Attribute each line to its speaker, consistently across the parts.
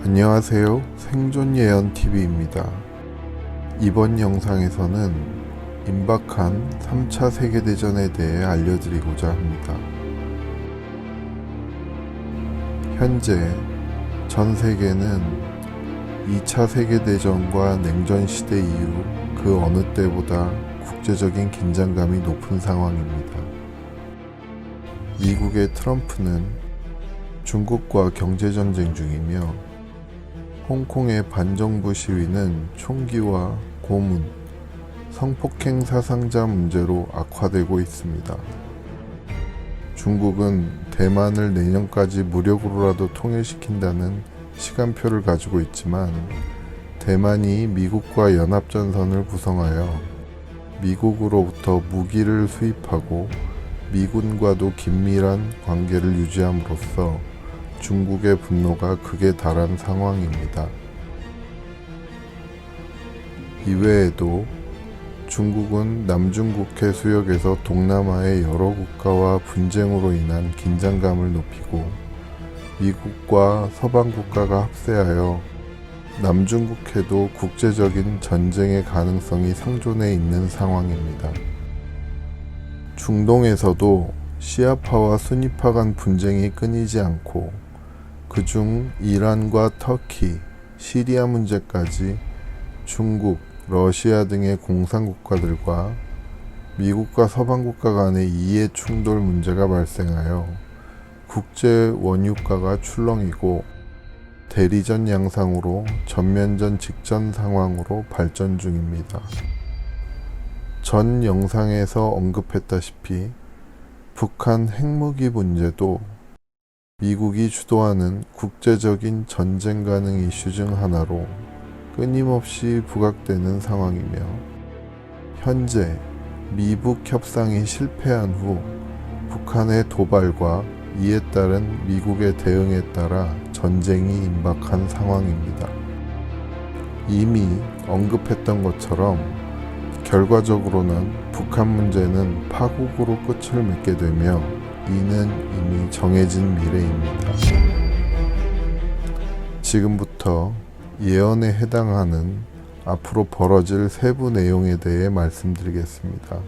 Speaker 1: 안녕하세요. 생존예언TV입니다. 이번 영상에서는 임박한 3차 세계대전에 대해 알려드리고자 합니다. 현재 전 세계는 2차 세계대전과 냉전시대 이후 그 어느 때보다 국제적인 긴장감이 높은 상황입니다. 미국의 트럼프는 중국과 경제전쟁 중이며 홍콩의 반정부 시위는 총기와 고문, 성폭행 사상자 문제로 악화되고 있습니다. 중국은 대만을 내년까지 무력으로라도 통일시킨다는 시간표를 가지고 있지만 대만이 미국과 연합전선을 구성하여 미국으로부터 무기를 수입하고 미군과도 긴밀한 관계를 유지함으로써 중국의 분노가 극에 달한 상황입니다. 이외에도 중국은 남중국해 수역에서 동남아의 여러 국가와 분쟁으로 인한 긴장감을 높이고 미국과 서방 국가가 합세하여 남중국해도 국제적인 전쟁의 가능성이 상존해 있는 상황입니다. 중동에서도 시아파와 수니파 간 분쟁이 끊이지 않고 그중 이란과 터키, 시리아 문제까지 중국, 러시아 등의 공산국가들과 미국과 서방국가 간의 이해 충돌 문제가 발생하여 국제 원유가가 출렁이고 대리전 양상으로 전면전 직전 상황으로 발전 중입니다. 전 영상에서 언급했다시피 북한 핵무기 문제도 미국이 주도하는 국제적인 전쟁 가능 이슈 중 하나로 끊임없이 부각되는 상황이며 현재 미북 협상이 실패한 후 북한의 도발과 이에 따른 미국의 대응에 따라 전쟁이 임박한 상황입니다. 이미 언급했던 것처럼 결과적으로는 북한 문제는 파국으로 끝을 맺게 되며 이는 이미 정해진 미래입니다. 지금부터 예언에 해당하는 앞으로 벌어질 세부 내용에 대해 말씀드리겠습니다.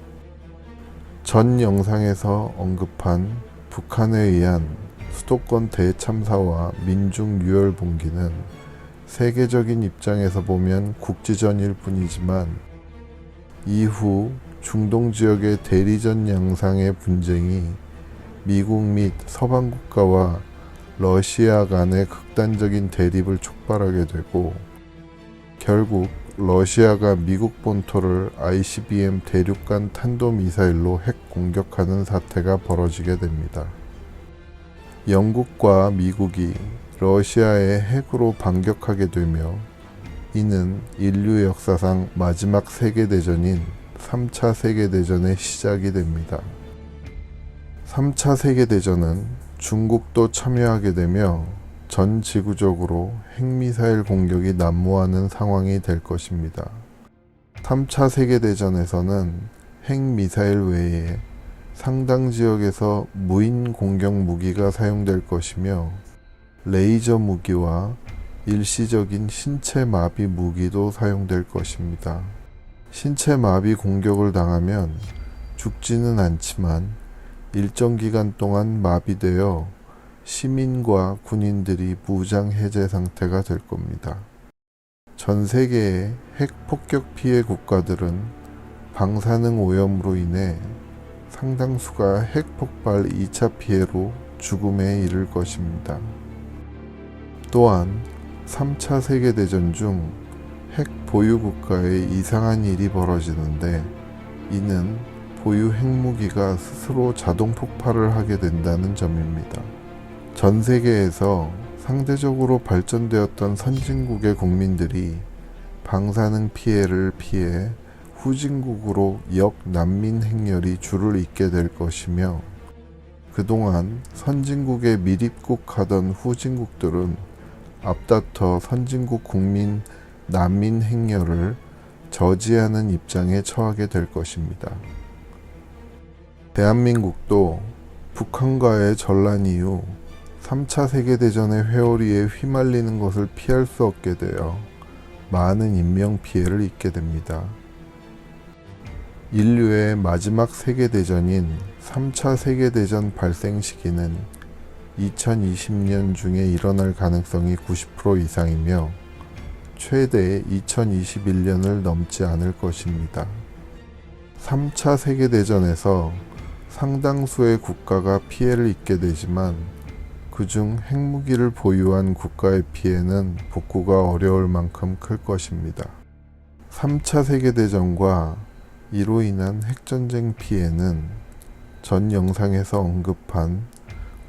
Speaker 1: 전 영상에서 언급한 북한에 의한 수도권 대참사와 민중 유혈 봉기는 세계적인 입장에서 보면 국지전일 뿐이지만 이후 중동 지역의 대리전 양상의 분쟁이 미국 및 서방 국가와 러시아 간의 극단적인 대립을 촉발하게 되고 결국 러시아가 미국 본토를 ICBM 대륙간 탄도미사일로 핵 공격하는 사태가 벌어지게 됩니다. 영국과 미국이 러시아의 핵으로 반격하게 되며 이는 인류 역사상 마지막 세계대전인 3차 세계대전의 시작이 됩니다. 3차 세계대전은 중국도 참여하게 되며 전 지구적으로 핵미사일 공격이 난무하는 상황이 될 것입니다. 3차 세계대전에서는 핵미사일 외에 상당 지역에서 무인 공격 무기가 사용될 것이며 레이저 무기와 일시적인 신체 마비 무기도 사용될 것입니다. 신체 마비 공격을 당하면 죽지는 않지만 일정 기간 동안 마비되어 시민과 군인들이 무장 해제 상태가 될 겁니다. 전 세계의 핵 폭격 피해 국가들은 방사능 오염으로 인해 상당수가 핵 폭발 2차 피해로 죽음에 이를 것입니다. 또한 3차 세계대전 중 핵 보유 국가에 이상한 일이 벌어지는데 이는 보유 핵무기가 스스로 자동 폭발을 하게 된다는 점입니다. 전 세계에서 상대적으로 발전되었던 선진국의 국민들이 방사능 피해를 피해 후진국으로 역난민 행렬이 줄을 잇게 될 것이며 그동안 선진국에 밀입국하던 후진국들은 앞다퉈 선진국 국민 난민 행렬을 저지하는 입장에 처하게 될 것입니다. 대한민국도 북한과의 전란 이후 3차 세계대전의 회오리에 휘말리는 것을 피할 수 없게 되어 많은 인명피해를 입게 됩니다. 인류의 마지막 세계대전인 3차 세계대전 발생 시기는 2020년 중에 일어날 가능성이 90% 이상이며 최대 2021년을 넘지 않을 것입니다. 3차 세계대전에서 상당수의 국가가 피해를 입게 되지만 그중 핵무기를 보유한 국가의 피해는 복구가 어려울 만큼 클 것입니다. 3차 세계대전과 이로 인한 핵전쟁 피해는 전 영상에서 언급한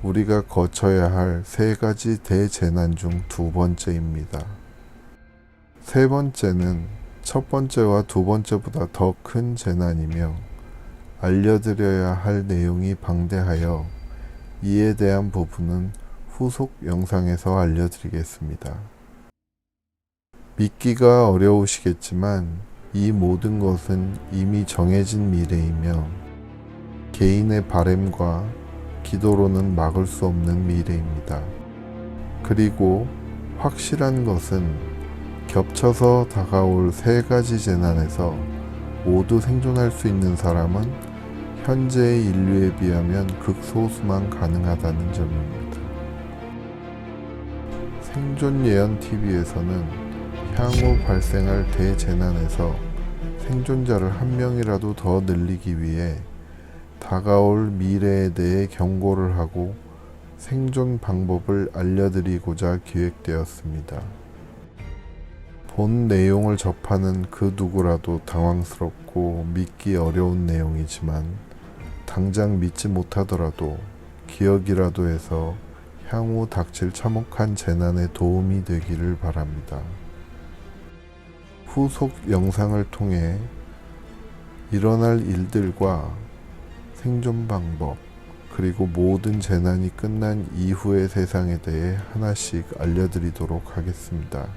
Speaker 1: 우리가 거쳐야 할 세 가지 대재난 중 두 번째입니다. 세 번째는 첫 번째와 두 번째보다 더 큰 재난이며 알려드려야 할 내용이 방대하여 이에 대한 부분은 후속 영상에서 알려드리겠습니다. 믿기가 어려우시겠지만 이 모든 것은 이미 정해진 미래이며 개인의 바램과 기도로는 막을 수 없는 미래입니다. 그리고 확실한 것은 겹쳐서 다가올 세 가지 재난에서 모두 생존할 수 있는 사람은 현재의 인류에 비하면 극소수만 가능하다는 점입니다. 생존 예언 TV에서는 향후 발생할 대재난에서 생존자를 한 명이라도 더 늘리기 위해 다가올 미래에 대해 경고를 하고 생존 방법을 알려드리고자 기획되었습니다. 본 내용을 접하는 그 누구라도 당황스럽고 믿기 어려운 내용이지만 당장 믿지 못하더라도 기억이라도 해서 향후 닥칠 참혹한 재난에 도움이 되기를 바랍니다. 후속 영상을 통해 일어날 일들과 생존 방법, 그리고 모든 재난이 끝난 이후의 세상에 대해 하나씩 알려드리도록 하겠습니다.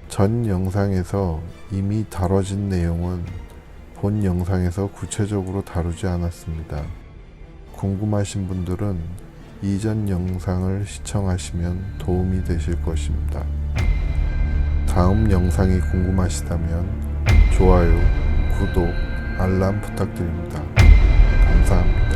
Speaker 1: 전 영상에서 이미 다뤄진 내용은 본 영상에서 구체적으로 다루지 않았습니다. 궁금하신 분들은 이전 영상을 시청하시면 도움이 되실 것입니다. 다음 영상이 궁금하시다면 좋아요, 구독, 알람 부탁드립니다. 감사합니다.